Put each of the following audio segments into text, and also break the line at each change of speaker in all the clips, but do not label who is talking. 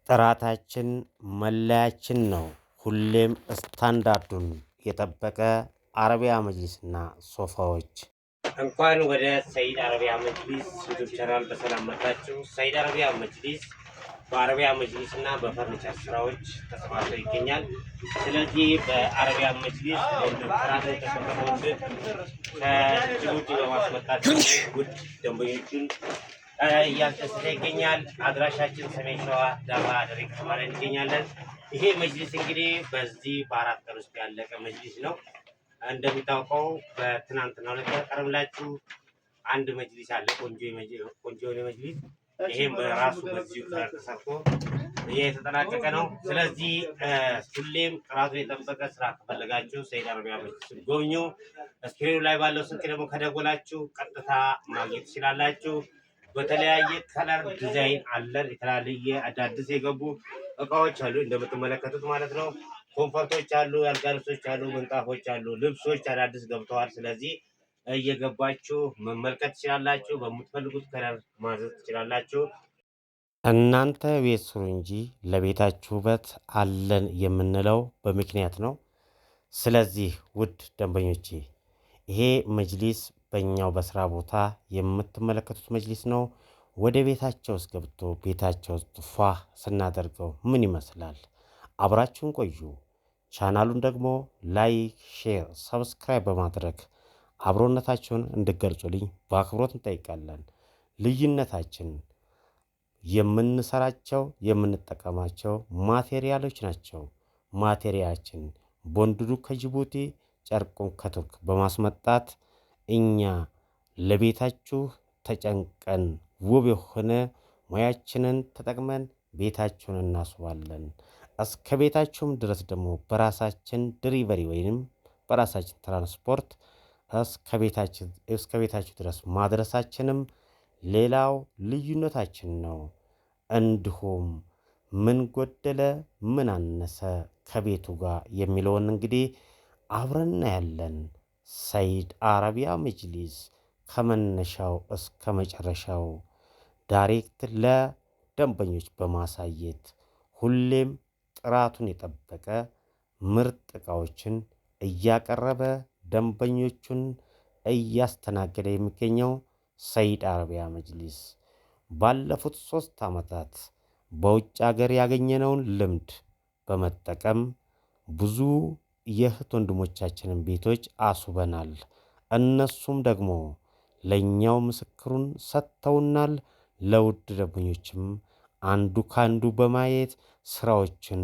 ጥራታችን መለያችን ነው። ሁሌም ስታንዳርዱን የጠበቀ አረቢያ መጅሊስና ሶፋዎች። እንኳን ወደ ሰይድ አረቢያ መጅሊስ ዩቲዩብ ቻናል በሰላም መጣችሁ። ሰይድ አረቢያ መጅሊስ በአረቢያ መጅሊስ እና በፈርኒቸር ስራዎች ተሰማርቶ ይገኛል። ስለዚህ በአረቢያ መጅሊስ ጥራት የተጠበቀ ወንድ ከጅቡቲ በማስመጣት ውድ ደንበኞቹን እያስደሰተ ይገኛል። አድራሻችን ሰሜን ሸዋ ዳባ ደሬ ከተማ ላይ እንገኛለን። ይሄ መጅሊስ እንግዲህ በዚህ በ4 ቀን ውስጥ ያለቀ መጅሊስ ነው። እንደሚታወቀው በትናንትናው ዕለት ያቀረብላችሁ አንድ መጅሊስ አለ፣ ቆንጆ የሆነ መጅሊስ። ይሄም በራሱ በዚሁ ተሰርቶ የተጠናቀቀ ነው። ስለዚህ ሁሌም ጥራቱን የጠበቀ ስራ ከፈለጋችሁ ሰይድ አረቢያ መጅሊስ ጎብኙ። ስክሪኑ ላይ ባለው ስልክ ደግሞ ከደወላችሁ ቀጥታ ማግኘት ትችላላችሁ። በተለያየ ከለር ዲዛይን አለን። የተለያየ አዳዲስ የገቡ እቃዎች አሉ እንደምትመለከቱት ማለት ነው። ኮንፈርቶች አሉ፣ የአልጋ ልብሶች አሉ፣ ምንጣፎች አሉ፣ ልብሶች አዳዲስ ገብተዋል። ስለዚህ እየገባችሁ መመልከት ትችላላችሁ። በምትፈልጉት ከለር ማዘዝ ትችላላችሁ። እናንተ ቤት ስሩ እንጂ ለቤታችሁ ውበት አለን የምንለው በምክንያት ነው። ስለዚህ ውድ ደንበኞቼ ይሄ መጅሊስ በእኛው በስራ ቦታ የምትመለከቱት መጅሊስ ነው። ወደ ቤታቸው ውስጥ ገብቶ ቤታቸው ውስጥ ፏ ስናደርገው ምን ይመስላል? አብራችሁን ቆዩ። ቻናሉን ደግሞ ላይክ፣ ሼር፣ ሰብስክራይብ በማድረግ አብሮነታችሁን እንድገልጹልኝ በአክብሮት እንጠይቃለን። ልዩነታችን የምንሰራቸው የምንጠቀማቸው ማቴሪያሎች ናቸው። ማቴሪያላችን ቦንድዱ ከጅቡቲ ጨርቁን ከቱርክ በማስመጣት እኛ ለቤታችሁ ተጨንቀን ውብ የሆነ ሙያችንን ተጠቅመን ቤታችሁን እናስባለን። እስከ ቤታችሁም ድረስ ደግሞ በራሳችን ድሪቨሪ ወይንም በራሳችን ትራንስፖርት እስከ ቤታችሁ ድረስ ማድረሳችንም ሌላው ልዩነታችን ነው። እንዲሁም ምን ጎደለ ምን አነሰ ከቤቱ ጋር የሚለውን እንግዲህ አብረን እናያለን። ሰይድ አረቢያ መጅሊስ ከመነሻው እስከ መጨረሻው ዳይሬክት ለደንበኞች በማሳየት ሁሌም ጥራቱን የጠበቀ ምርጥ ዕቃዎችን እያቀረበ ደንበኞቹን እያስተናገደ የሚገኘው ሰይድ አረቢያ መጅሊስ ባለፉት 3 ዓመታት በውጭ ሀገር ያገኘነውን ልምድ በመጠቀም ብዙ የእህት ወንድሞቻችንን ቤቶች አስውበናል። እነሱም ደግሞ ለእኛው ምስክሩን ሰጥተውናል። ለውድ ደንበኞችም አንዱ ካንዱ በማየት ስራዎችን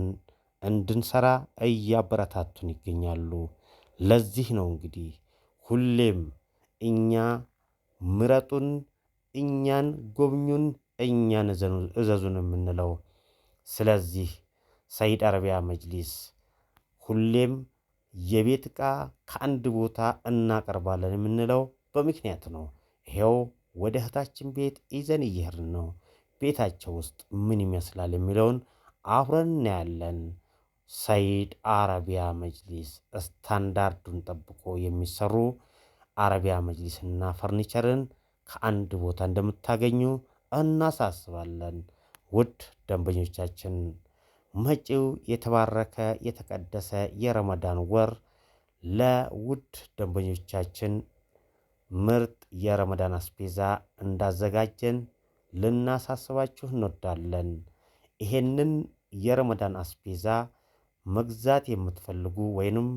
እንድንሰራ እያበረታቱን ይገኛሉ። ለዚህ ነው እንግዲህ ሁሌም እኛ ምረጡን፣ እኛን ጎብኙን፣ እኛን እዘዙን የምንለው። ስለዚህ ሰይድ አረቢያ መጅሊስ ሁሌም የቤት ዕቃ ከአንድ ቦታ እናቀርባለን የምንለው በምክንያት ነው። ይሄው ወደ እህታችን ቤት ይዘን እየሄድን ነው። ቤታቸው ውስጥ ምን ይመስላል የሚለውን አብረን እናያለን። ሰይድ አረቢያ መጅሊስ ስታንዳርዱን ጠብቆ የሚሰሩ አረቢያ መጅሊስና ፈርኒቸርን ከአንድ ቦታ እንደምታገኙ እናሳስባለን። ውድ ደንበኞቻችን መጪው የተባረከ የተቀደሰ የረመዳን ወር ለውድ ደንበኞቻችን ምርጥ የረመዳን አስቤዛ እንዳዘጋጀን ልናሳስባችሁ እንወዳለን። ይሄንን የረመዳን አስቤዛ መግዛት የምትፈልጉ ወይንም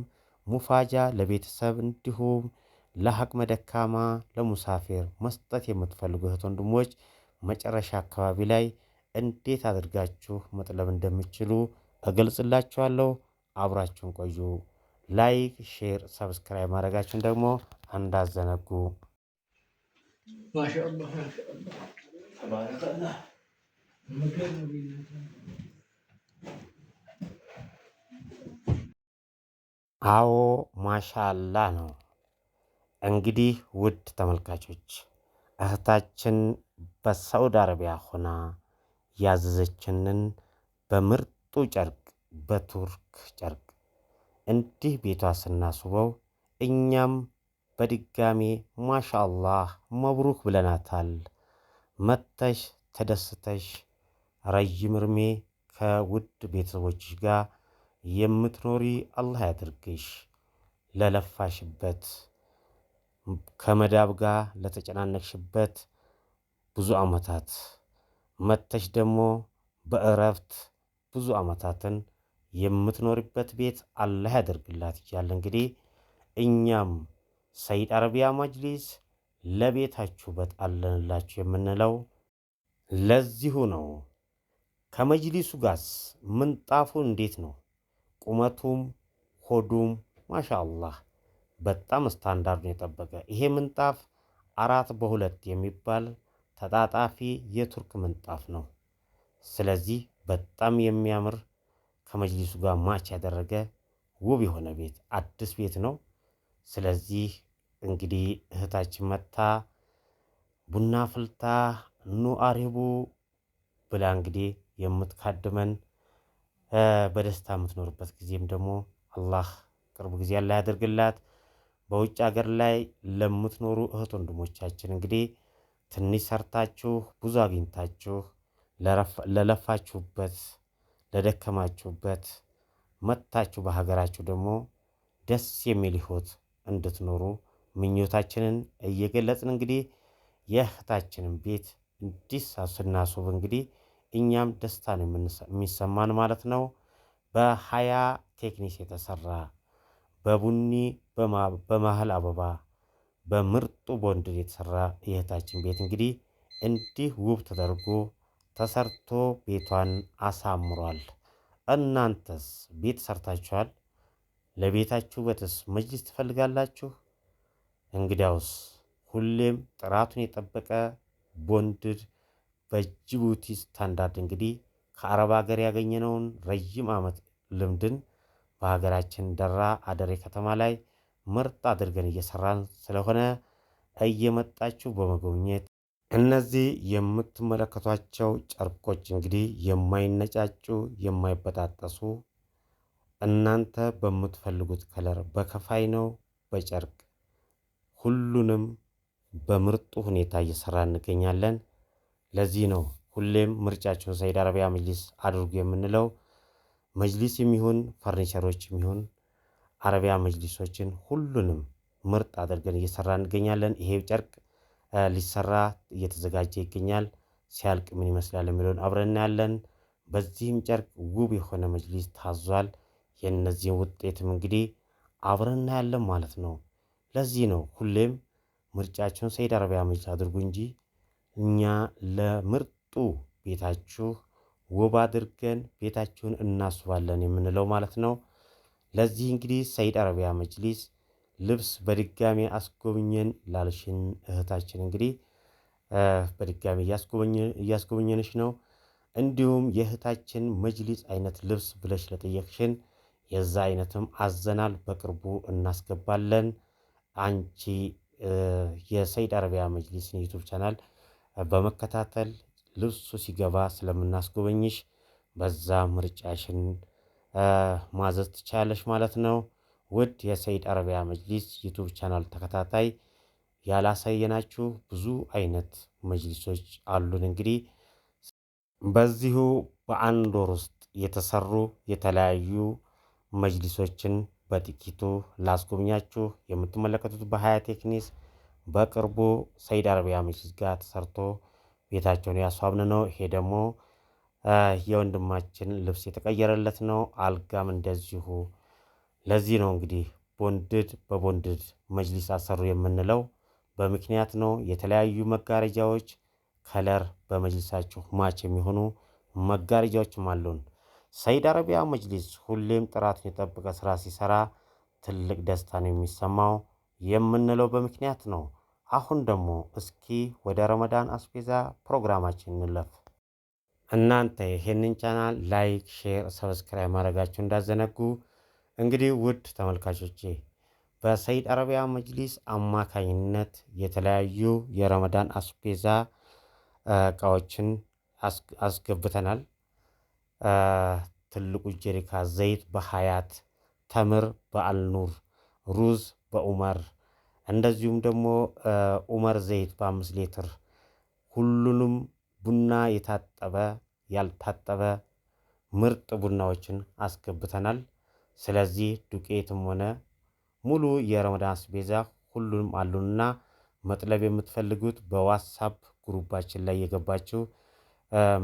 ሙፋጃ ለቤተሰብ እንዲሁም ለአቅመ ደካማ ለሙሳፊር መስጠት የምትፈልጉ እህት ወንድሞች መጨረሻ አካባቢ ላይ እንዴት አድርጋችሁ መጥለብ እንደምትችሉ እገልጽላችኋለሁ። አብራችሁን ቆዩ። ላይክ፣ ሼር፣ ሰብስክራይብ ማድረጋችሁን ደግሞ እንዳዘነጉ። ማሻአላህ ማሻአላህ ተባረከላህ። አዎ ማሻአላህ ነው። እንግዲህ ውድ ተመልካቾች እህታችን በሳውዲ አረቢያ ሆና ያዘዘችንን በምርጡ ጨርቅ በቱርክ ጨርቅ እንዲህ ቤቷ ስናስበው እኛም በድጋሜ ማሻአላህ መብሩክ ብለናታል። መተሽ ተደስተሽ ረጅም እድሜ ከውድ ቤተሰቦችሽ ጋር የምትኖሪ አላህ ያድርግሽ። ለለፋሽበት ከመዳብ ጋር ለተጨናነቅሽበት ብዙ ዓመታት መተሽ ደግሞ በእረፍት ብዙ ዓመታትን የምትኖርበት ቤት አላህ ያደርግላት እያለ እንግዲህ እኛም ሰይድ አረቢያ መጅሊስ ለቤታችሁ ውበት አለንላችሁ የምንለው ለዚሁ ነው። ከመጅሊሱ ጋርስ ምንጣፉ እንዴት ነው? ቁመቱም ሆዱም ማሻአላህ በጣም ስታንዳርዱን የጠበቀ ይሄ ምንጣፍ 4x2 የሚባል ተጣጣፊ የቱርክ ምንጣፍ ነው። ስለዚህ በጣም የሚያምር ከመጅሊሱ ጋር ማች ያደረገ ውብ የሆነ ቤት አዲስ ቤት ነው። ስለዚህ እንግዲህ እህታችን መታ ቡና ፍልታ ኑ አሪቡ ብላ እንግዲህ የምትካድመን በደስታ የምትኖርበት ጊዜም ደግሞ አላህ ቅርብ ጊዜ ያለ ያደርግላት። በውጭ ሀገር ላይ ለምትኖሩ እህት ወንድሞቻችን እንግዲህ ትንሽ ሰርታችሁ ብዙ አግኝታችሁ ለለፋችሁበት ለደከማችሁበት መጥታችሁ በሀገራችሁ ደግሞ ደስ የሚል ሕይወት እንድትኖሩ ምኞታችንን እየገለጽን እንግዲህ የእህታችንን ቤት እንዲህ ስናስውብ እንግዲህ እኛም ደስታ ነው የሚሰማን ማለት ነው። በሀያ ቴክኒክ የተሰራ በቡኒ በመሀል አበባ በምርጡ ቦንድ የተሰራ የእህታችን ቤት እንግዲህ እንዲህ ውብ ተደርጎ ተሰርቶ ቤቷን አሳምሯል። እናንተስ ቤት ሰርታችኋል? ለቤታችሁ ውበትስ መጅሊስ ትፈልጋላችሁ? እንግዲያውስ ሁሌም ጥራቱን የጠበቀ ቦንድድ በጅቡቲ ስታንዳርድ እንግዲህ ከአረብ ሀገር ያገኘነውን ረዥም ዓመት ልምድን በሀገራችን ደራ አደሬ ከተማ ላይ ምርጥ አድርገን እየሰራን ስለሆነ እየመጣችሁ በመጎብኘት እነዚህ የምትመለከቷቸው ጨርቆች እንግዲህ የማይነጫጩ የማይበጣጠሱ እናንተ በምትፈልጉት ከለር በከፋይ ነው በጨርቅ ሁሉንም በምርጡ ሁኔታ እየሰራ እንገኛለን። ለዚህ ነው ሁሌም ምርጫችሁን ሰይድ አረቢያ መጅሊስ አድርጉ የምንለው። መጅሊስ የሚሆን ፈርኒቸሮች የሚሆን አረቢያ መጅሊሶችን ሁሉንም ምርጥ አድርገን እየሰራ እንገኛለን። ይሄ ጨርቅ ሊሰራ እየተዘጋጀ ይገኛል። ሲያልቅ ምን ይመስላል የሚለውን አብረን እናያለን። በዚህም ጨርቅ ውብ የሆነ መጅሊስ ታዟል። የእነዚህን ውጤትም እንግዲህ አብረን እናያለን ማለት ነው። ለዚህ ነው ሁሌም ምርጫችሁን ሰይድ አረቢያ መጅሊስ አድርጉ እንጂ እኛ ለምርጡ ቤታችሁ ውብ አድርገን ቤታችሁን እናስባለን የምንለው ማለት ነው። ለዚህ እንግዲህ ሰይድ አረቢያ መጅሊስ ልብስ በድጋሚ አስጎብኘን ላልሽን እህታችን እንግዲህ በድጋሚ እያስጎበኘንሽ ነው። እንዲሁም የእህታችን መጅሊስ አይነት ልብስ ብለሽ ለጠየቅሽን የዛ አይነትም አዘናል፣ በቅርቡ እናስገባለን። አንቺ የሰይድ አረቢያ መጅሊስን ዩቱብ ቻናል በመከታተል ልብሱ ሲገባ ስለምናስጎበኝሽ በዛ ምርጫሽን ማዘዝ ትቻለሽ ማለት ነው። ውድ የሰይድ አረቢያ መጅሊስ ዩቱብ ቻናል ተከታታይ ያላሳየናችሁ ብዙ አይነት መጅሊሶች አሉን። እንግዲህ በዚሁ በአንድ ወር ውስጥ የተሰሩ የተለያዩ መጅሊሶችን በጥቂቱ ላስጎብኛችሁ። የምትመለከቱት በሀያ ቴክኒስ በቅርቡ ሰይድ አረቢያ መጅሊስ ጋር ተሰርቶ ቤታቸውን ያስዋብን ነው። ይሄ ደግሞ የወንድማችን ልብስ የተቀየረለት ነው። አልጋም እንደዚሁ። ለዚህ ነው እንግዲህ ቦንድድ በቦንድድ መጅሊስ አሰሩ የምንለው በምክንያት ነው። የተለያዩ መጋረጃዎች ከለር በመጅሊሳችሁ ማች የሚሆኑ መጋረጃዎችም አሉን። ሰይድ አረቢያ መጅሊስ ሁሌም ጥራቱን የጠበቀ ስራ ሲሰራ ትልቅ ደስታ ነው የሚሰማው የምንለው በምክንያት ነው። አሁን ደግሞ እስኪ ወደ ረመዳን አስቤዛ ፕሮግራማችን እንለፍ። እናንተ ይህንን ቻናል ላይክ፣ ሼር፣ ሰብስክራይብ ማድረጋችሁ እንዳዘነጉ። እንግዲህ ውድ ተመልካቾቼ በሰይድ አረቢያ መጅሊስ አማካኝነት የተለያዩ የረመዳን አስቤዛ እቃዎችን አስገብተናል። ትልቁ ጀሪካ ዘይት በሀያት፣ ተምር በአልኑር፣ ሩዝ በኡመር እንደዚሁም ደግሞ ኡመር ዘይት በ5 ሊትር ሁሉንም ቡና የታጠበ ያልታጠበ ምርጥ ቡናዎችን አስገብተናል። ስለዚህ ዱቄትም ሆነ ሙሉ የረመዳን አስቤዛ ሁሉንም አሉንና መጥለብ የምትፈልጉት በዋትስአፕ ግሩፓችን ላይ የገባችሁ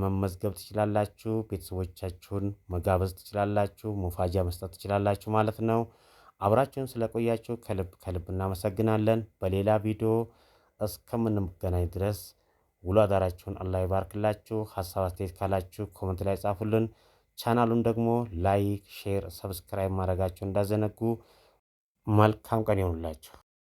መመዝገብ ትችላላችሁ። ቤተሰቦቻችሁን መጋበዝ ትችላላችሁ። ሙፋጃ መስጠት ትችላላችሁ ማለት ነው። አብራችሁን ስለቆያችሁ ከልብ ከልብ እናመሰግናለን። በሌላ ቪዲዮ እስከምንገናኝ ድረስ ውሎ አዳራችሁን አላህ ይባርክላችሁ። ሀሳብ አስተያየት ካላችሁ ኮመንት ላይ ጻፉልን። ቻናሉን ደግሞ ላይክ፣ ሼር፣ ሰብስክራይብ ማድረጋችሁ እንዳዘነጉ። መልካም ቀን ይሁንላችሁ።